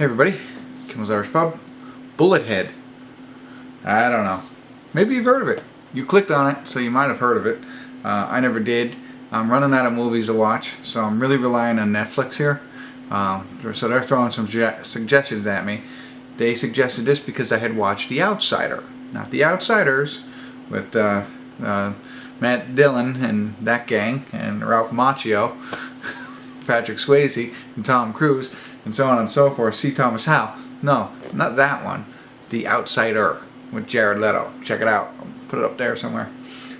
everybody, Kimmel's Irish Pub, Bullet Head. I don't know. Maybe you've heard of it. You clicked on it, so you might have heard of it. I never did. I'm running out of movies to watch, so I'm really relying on Netflix here. So they're throwing some suggestions at me. They suggested this because I had watched The Outsider. Not The Outsiders, with Matt Dillon and that gang, and Ralph Macchio, Patrick Swayze, and Tom Cruise, and so on and so forth. C. Thomas Howell. No, not that one. The Outsider with Jared Leto. Check it out. I'll put it up there somewhere.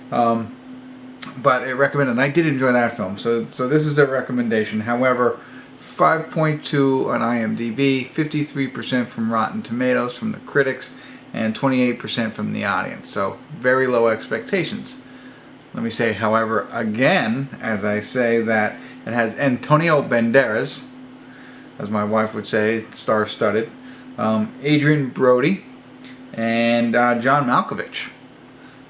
But I recommend it. And I did enjoy that film. So this is a recommendation. However, 5.2 on IMDb, 53% from Rotten Tomatoes from the critics, and 28% from the audience. So very low expectations. Let me say, however, again, as I say, that it has Antonio Banderas, as my wife would say, star-studded, Adrian Brody, and John Malkovich.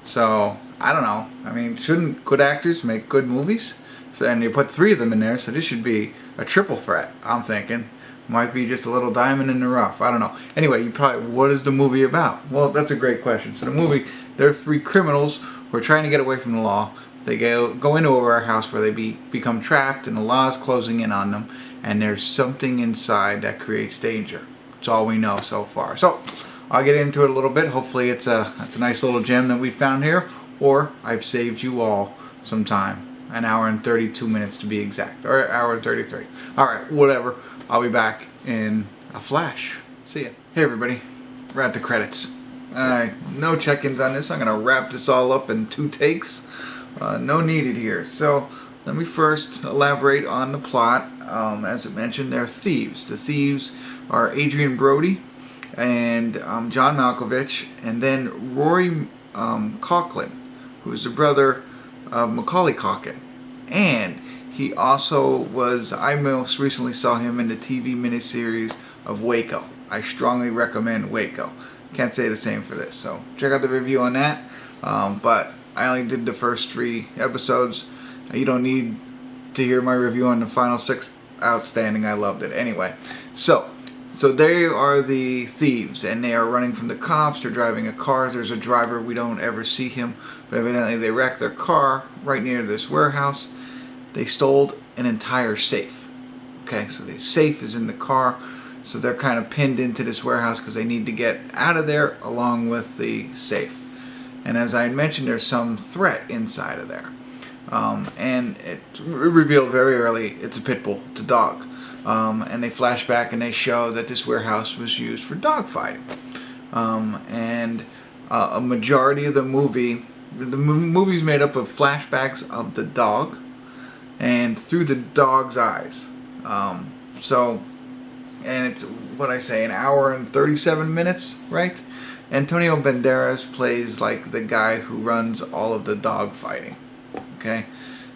So, I don't know. I mean, shouldn't good actors make good movies? So, and you put 3 of them in there, so this should be a triple threat, I'm thinking. Might be just a little diamond in the rough. I don't know. Anyway, you probably, what is the movie about? Well, that's a great question. So the movie, there are 3 criminals who are trying to get away from the law. They go into a warehouse where they become trapped, and the law is closing in on them. And there's something inside that creates danger. That's all we know so far. So I'll get into it a little bit. Hopefully it's a nice little gem that we found here, or I've saved you all some time. An hour and 32 minutes to be exact, or an hour and 33. Alright, whatever. I'll be back in a flash. See ya. Hey everybody, we're at the credits. Alright, no check-ins on this. I'm going to wrap this all up in 2 takes. No needed here. So let me first elaborate on the plot. As I mentioned, they're thieves. The thieves are Adrian Brody and John Malkovich, and then Rory Coughlan, who is the brother of Macaulay Culkin. And he also was, I most recently saw him in the TV miniseries of Waco. I strongly recommend Waco. Can't say the same for this, so check out the review on that. But I only did the first 3 episodes. You don't need to hear my review on the final 6. Outstanding, I loved it. Anyway, so they are the thieves, and they are running from the cops. They're driving a car. There's a driver. We don't ever see him, but evidently they wrecked their car right near this warehouse. They stole an entire safe. Okay, so the safe is in the car, so they're kind of pinned into this warehouse because they need to get out of there along with the safe. And as I mentioned, there's some threat inside of there. And it's revealed very early it's a pit bull, it's a dog. And they flash back and they show that this warehouse was used for dog fighting. And a majority of the movie's made up of flashbacks of the dog and through the dog's eyes. And it's, what I say, an hour and 37 minutes, right? Antonio Banderas plays like the guy who runs all of the dog fighting. Okay,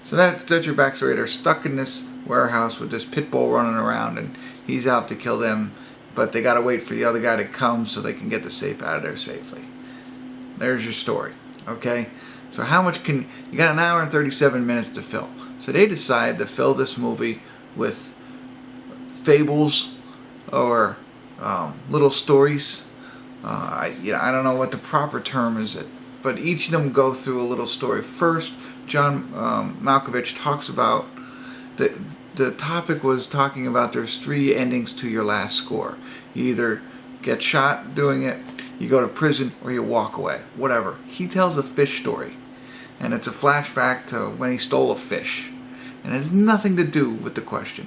so that's your backstory. They're stuck in this warehouse with this pit bull running around, and he's out to kill them, but they gotta wait for the other guy to come so they can get the safe out of there safely. There's your story. Okay, so how much you got? An hour and 37 minutes to fill. So they decide to fill this movie with fables or little stories. I don't know what the proper term is, but each of them go through a little story. First, John Malkovich talks about, the topic was talking about there's 3 endings to your last score. You either get shot doing it, you go to prison, or you walk away. Whatever. He tells a fish story, and it's a flashback to when he stole a fish. And it has nothing to do with the question.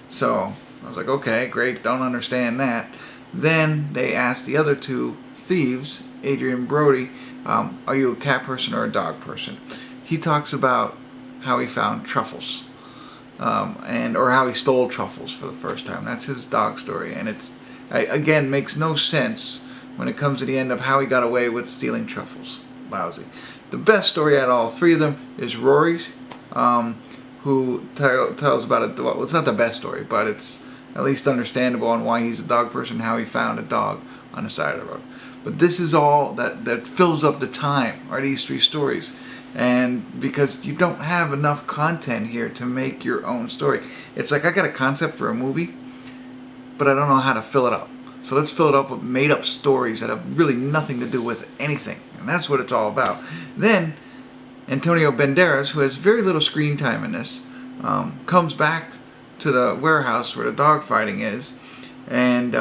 So I was like, okay, great, don't understand that. Then they asked the other 2 thieves, Adrian Brody, are you a cat person or a dog person? He talks about how he found truffles, or how he stole truffles for the first time. That's his dog story, and it's, again, makes no sense when it comes to the end of how he got away with stealing truffles. Lousy. The best story out of all 3 of them is Rory's, who tells about it. Well, it's not the best story, but it's at least understandable on why he's a dog person, how he found a dog on the side of the road. But this is all that fills up the time, are these 3 stories. And because you don't have enough content here to make your own story. It's like I got a concept for a movie, but I don't know how to fill it up. So let's fill it up with made-up stories that have really nothing to do with anything. And that's what it's all about. Then, Antonio Banderas, who has very little screen time in this, comes back to the warehouse where the dogfighting is, and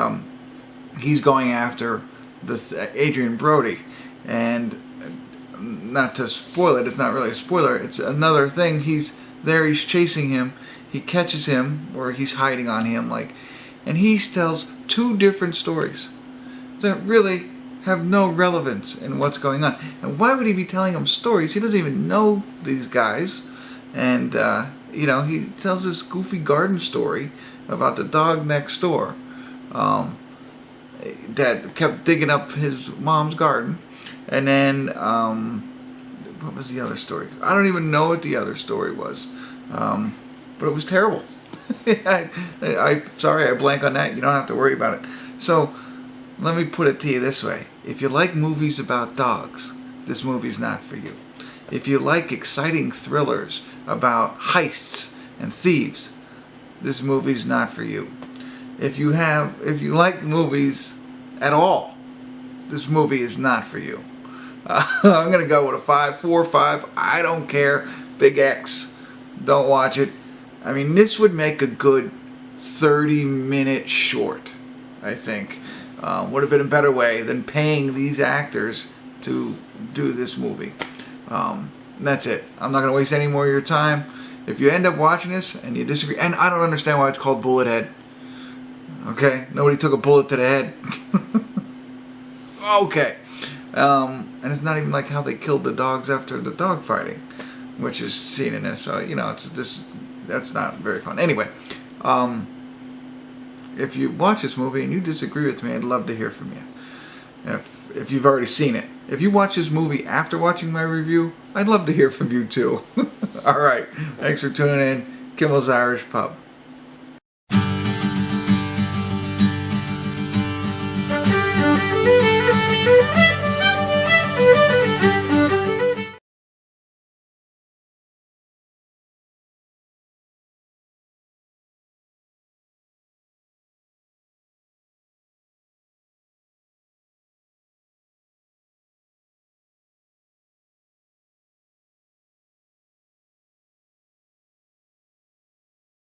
he's going after this Adrian Brody. And not to spoil it, it's not really a spoiler, it's another thing. He's there, he's chasing him, he catches him, or he's hiding on him, and he tells two different stories that really have no relevance in what's going on. And why would he be telling them stories? He doesn't even know these guys. And he tells this goofy garden story about the dog next door that kept digging up his mom's garden. And then what was the other story? I don't even know what the other story was, but it was terrible. Sorry, I blank on that. You don't have to worry about it. So let me put it to you this way: if you like movies about dogs, this movie's not for you. If you like exciting thrillers about heists and thieves, this movie's not for you. If you like movies at all, this movie is not for you. I'm gonna go with a 5, 4, 5. I don't care. Big X. Don't watch it. I mean, this would make a good 30-minute short, I think. Would have been a better way than paying these actors to do this movie. That's it. I'm not going to waste any more of your time. If you end up watching this and you disagree, and I don't understand why it's called Bullet Head. Okay? Nobody took a bullet to the head. Okay. And it's not even like how they killed the dogs after the dog fighting, which is seen in this. So, that's not very fun. Anyway, if you watch this movie and you disagree with me, I'd love to hear from you. If you've already seen it. If you watch this movie after watching my review, I'd love to hear from you too. Alright, thanks for tuning in. Kimmel's Irish Pub.